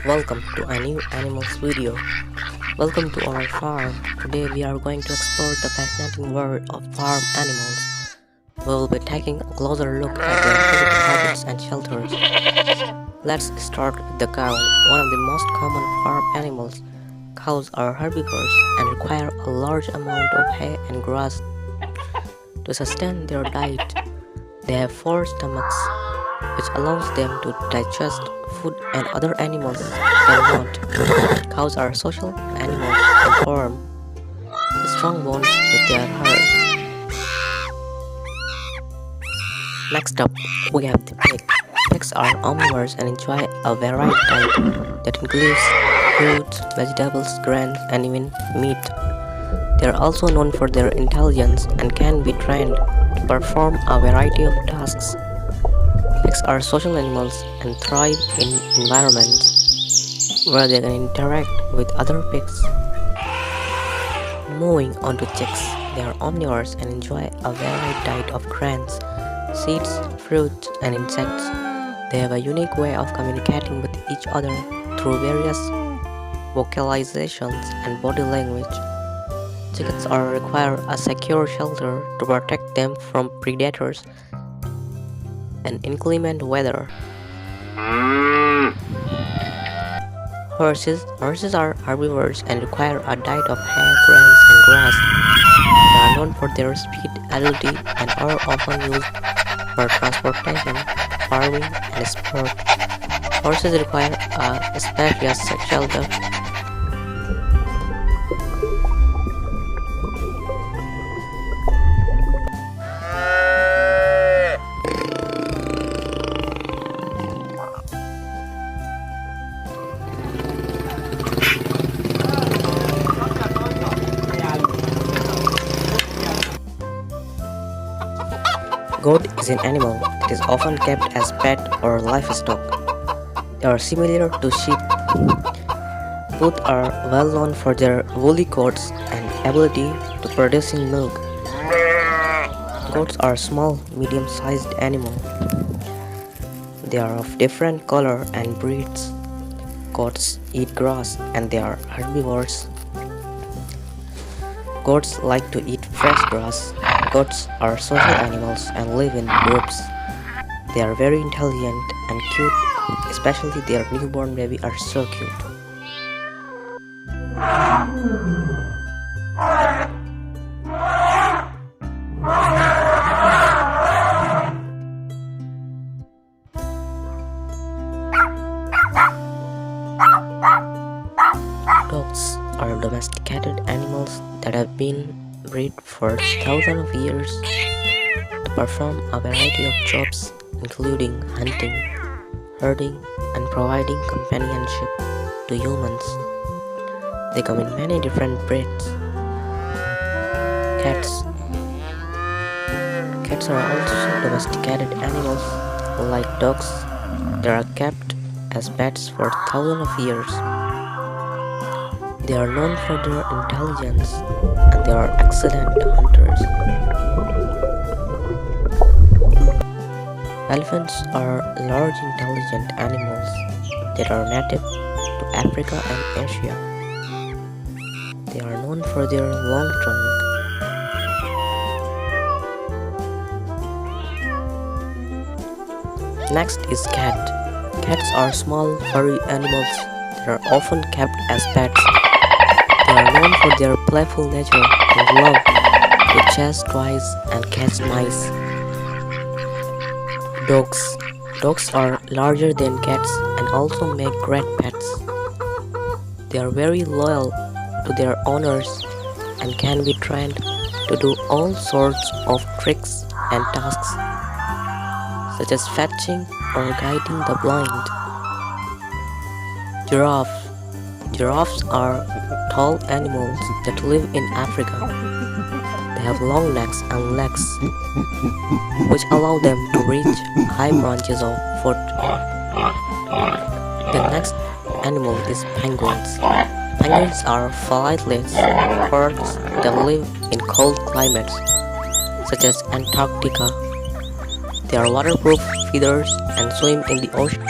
Welcome to a new animals video. Welcome to our farm. Today we are going to explore the fascinating world of farm animals. We will be taking a closer look at their physical habits and shelters. Let's start with the cow, one of the most common farm animals. Cows are herbivores and require a large amount of hay and grass to sustain their diet. They have 4 stomachs, which allows them to digest food and other animals cannot. Cows are social animals and form strong bonds with their herd. Next up, we have the pig. Pigs are omnivores and enjoy a varied diet that includes fruits, vegetables, grains, and even meat. They are also known for their intelligence and can be trained to perform a variety of tasks. Pigs are social animals and thrive in environments where they can interact with other pigs. Moving on to chicks, they are omnivores and enjoy a varied diet of grains, seeds, fruits, and insects. They have a unique way of communicating with each other through various vocalizations and body language. Chickens require a secure shelter to protect them from predators and inclement weather. Horses are herbivores and require a diet of hay, grains, and grass. They are known for their speed, agility, and are often used for transportation, farming, and sport. Horses require a spacious shelter. Goat is an animal that is often kept as pet or livestock. They are similar to sheep. Both are well known for their woolly coats and ability to producing milk. Goats are small, medium-sized animals. They are of different color and breeds. Goats eat grass and they are herbivores. Goats like to eat fresh grass. Goats are social animals and live in groups. They are very intelligent and cute, especially their newborn baby are so cute. Dogs are domesticated animals that have been bred for thousands of years to perform a variety of jobs including hunting, herding, and providing companionship to humans. They come in many different breeds. Cats are also domesticated animals like dogs. They are kept as pets for thousands of years. They are known for their intelligence and they are excellent hunters. Elephants are large intelligent animals that are native to Africa and Asia. They are known for their long trunk. Next is cat. Cats are small furry animals that are often kept as pets. They are known for their playful nature and love to chase toys and catch mice. Dogs are larger than cats and also make great pets. They are very loyal to their owners and can be trained to do all sorts of tricks and tasks, such as fetching or guiding the blind. Giraffes are tall animals that live in Africa. They have long necks and legs, which allow them to reach high branches of fruit. The next animal is penguins. Penguins are flightless birds that live in cold climates, such as Antarctica. They are waterproof feeders and swim in the ocean.